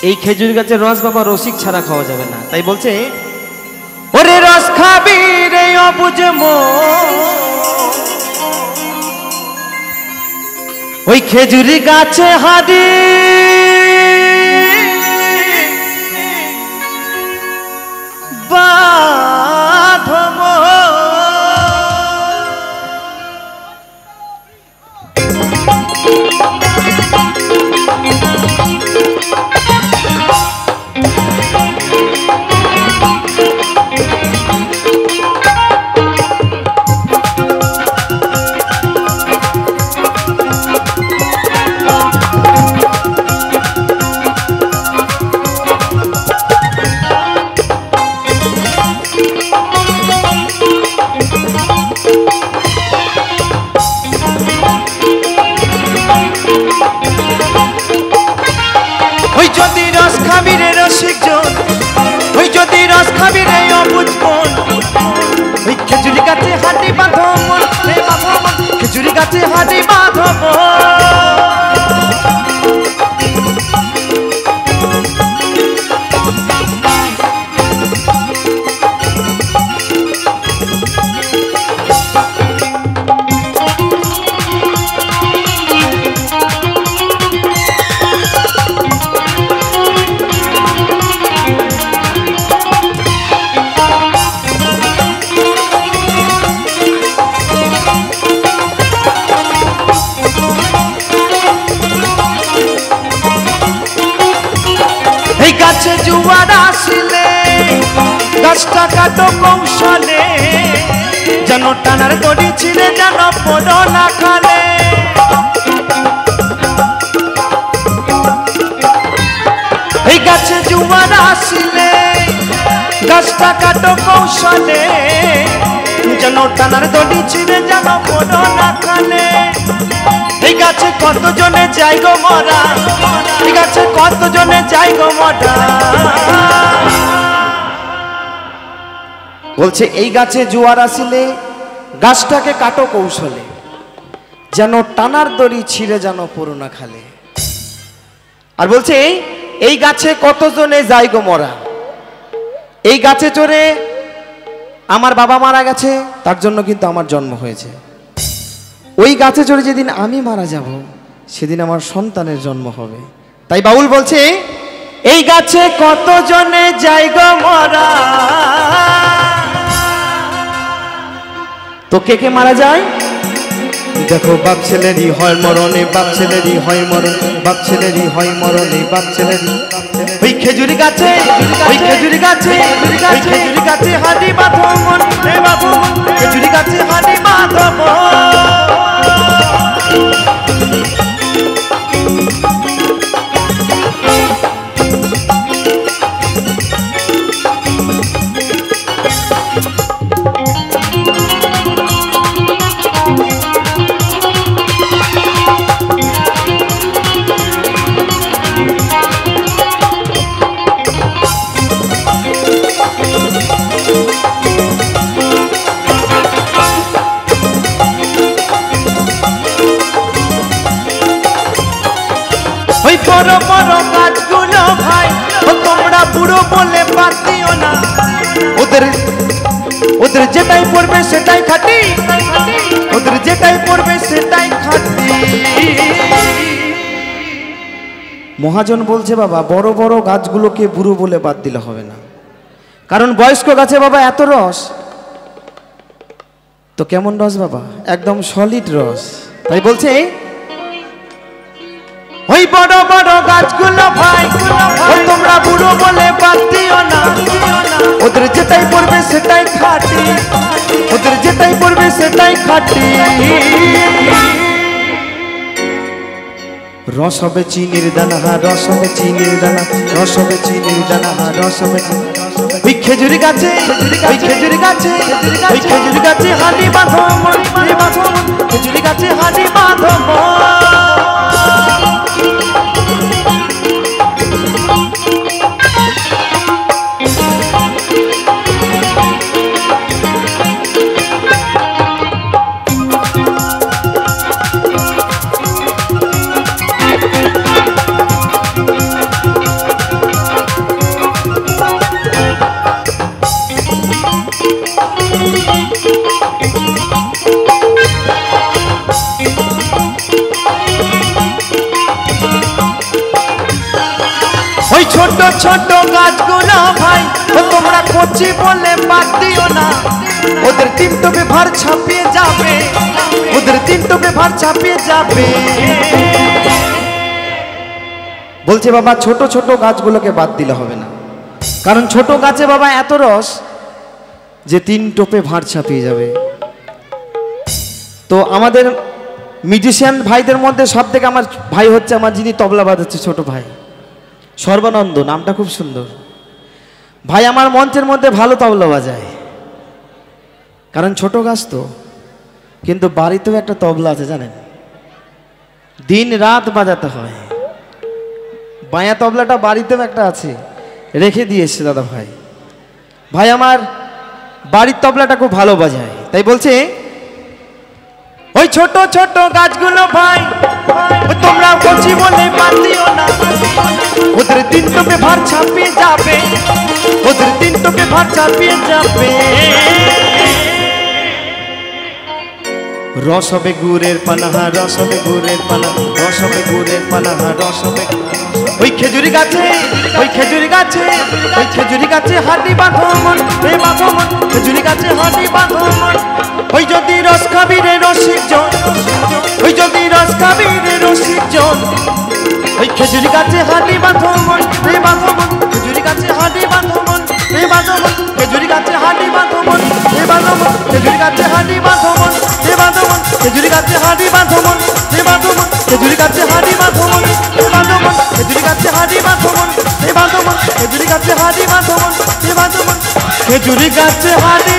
এই খেজুর গাছের রস বাবা রসিক ছাড়া খাওয়া যাবে না, তাই বলছে ওরে রস খাবি রে অবুঝ মন, ওই খেজুরি গাছে হাদি বাঁধব। খেজুরি গাছে হাঁটি বাঁধব, খেজুরি গাছে হাঁটি বাঁধব। গাছে জুয়ার আসিলে গাছটা কাটো কৌশলে, যেন টানার দড়ি ছিঁড়ে যেন পড়ো না খালে। এই গাছে জুয়ার আসিলে গাছটা কাটো কৌশলে, যেন টানার দড়ি ছিঁড়ে যেন পড়ো না খালে। এই গাছে কতজনে যাই গো মরা, এই গাছে কতজনে যাই গো মরা। বলছে এই গাছে জোয়ার আসিলে গাছটাকে কাটো কৌশলে, যেন টানার দড়ি ছিঁড়ে যেন পড়ো না খালে। আর বলছে এই গাছে কতজনে যাই গো মরা। এই গাছে চড়ে আমার বাবা মারা গেছে, তার জন্য কিন্তু আমার জন্ম হয়েছে। ওই গাছে চড়ে যেদিন আমি মারা যাব সেদিন আমার সন্তানের জন্ম হবে। তাই বাউল বলছে এই গাছে কতজনে যাই গো মরা। তো কে কে মারা যায়? দেখো বাপ ছেলেরই হয় মরণে, বাপ ছেলেরই হয় মরণ, বাপ ছেলেরই হয় মরণে, বাপ ছেলেরই। ওই খেজুরি গাছে, ওই খেজুরি গাছে, ওই খেজুরি গাছে হাঁটি বাঁধব মন, খেজুরি গাছে হাঁটি বাঁধব। ওই বড় বড় গাছগুলো ভাই তোমরা বুড়ো বলে বাদ দিও না, ওদের ওদের যেটাই পড়বে সেটাই খাটি, ওদের যেটাই পড়বে সেটাই খাটি। মহাজন বলছে বাবা বড় বড় গাছগুলোকে বুড়ো বলে বাদ দিলে হবে না, কারণ বয়স্ক গাছে বাবা এত রস। তো কেমন রস বাবা? একদম সলিড রস। তাই বলছে ওই বড় বড় গাছগুলো ভাই তোমরা বুড়ো বলে বাদ দিও না, ওদের যেটাই পড়বে সেটাই খাটি, ওদের যেটাই পড়বে সেটাই খাটি। রস হবে চিনির দানা, রস হবে চিনির দানা, রস হবে চিনির দানা, রস হবে। ওই খেজুরি গাছে, ওই খেজুরি গাছে, ওই খেজুরি গাছে হাঁটি বাঁধব, খেজুরি গাছে হাঁটি বাঁধব। ছোট ছোট গাছগুলো ভাই ও তোমরা কচি বলে বাদ দিও না, ওদের তিন টোপে ভার ছাপিয়ে যাবে, ওদের তিন টোপে ভার ছাপিয়ে যাবে। বলছে বাবা ছোট ছোট গাছগুলোকে বাদ দিলে হবে না, কারণ ছোট গাছে বাবা এত রস যে তিন টোপে ভার ছাপিয়ে যাবে। তো আমাদের মিউজিশিয়ান ভাইদের মধ্যে সব থেকে আমার ভাই হচ্ছে আমার যিনি তবলা বাজাচ্ছে ছোট ভাই সর্বানন্দ, নামটা খুব সুন্দর। ভাই আমার মঞ্চের মধ্যে ভালো তবলা বাজায়, কারণ ছোট গাছ তো, কিন্তু বাড়িতেও একটা তবলা আছে জানেন, দিন রাত বাজাতে হয়। বায়া তবলাটা বাড়িতেও একটা আছে, রেখে দিয়ে এসছে দাদা ভাই। ভাই আমার বাড়ির তবলাটা খুব ভালো বাজায়, তাই বলছে ওই ছোট ছোট গাছগুলো ভাই তোমরা কচি বলে বাদ দিও না, ওদের তিন টোপে ভার ছাপিয়ে যাবে, ওদের তিন টোপে ভার ছাপিয়ে যাবে। রস হবে গুড়ের পানাহা, রস হবে গুড়ের পানা, রস হবে গুড়ের পানাহা, রস হবে। ওই খেজুরি গাছে, ওই খেজুরি গাছে, ওই খেজুরি গাছে হাঁটি বাঁধো মন, রে বাঁধো মন, খেজুরি গাছে হাঁটি বাঁধো মন। ওই যদি রস খাবি রে রসিক জন, ওই যদি রস খাবি রে রসিক জন, ওই খেজুরি গাছে হাঁটি বাঁধো মন, রে বাঁধো মন, খেজুরি গাছে হাঁটি বাঁধো মন, রে বাঁধো মন, খেজুরি গাছে হাঁটি বাঁধো মন, রে বাঁধো মন, খেজুরি গাছে হাঁটি বাঁধো মন, রে বাঁধো মন, খেজুরি গাছে হাঁটি বাঁধো মন, রে বাঁধো মন, খেজুরি গাছে হাঁটি বাঁধো মন, রে বাঁধো মন, খেজুরি গাছে হাঁটি বাঁধো মন, রে বাঁধো মন, খেজুরি গাছে হাঁটি বাঁধো মন, রে বাঁধো মন, খেজুরি গাছে হাঁটি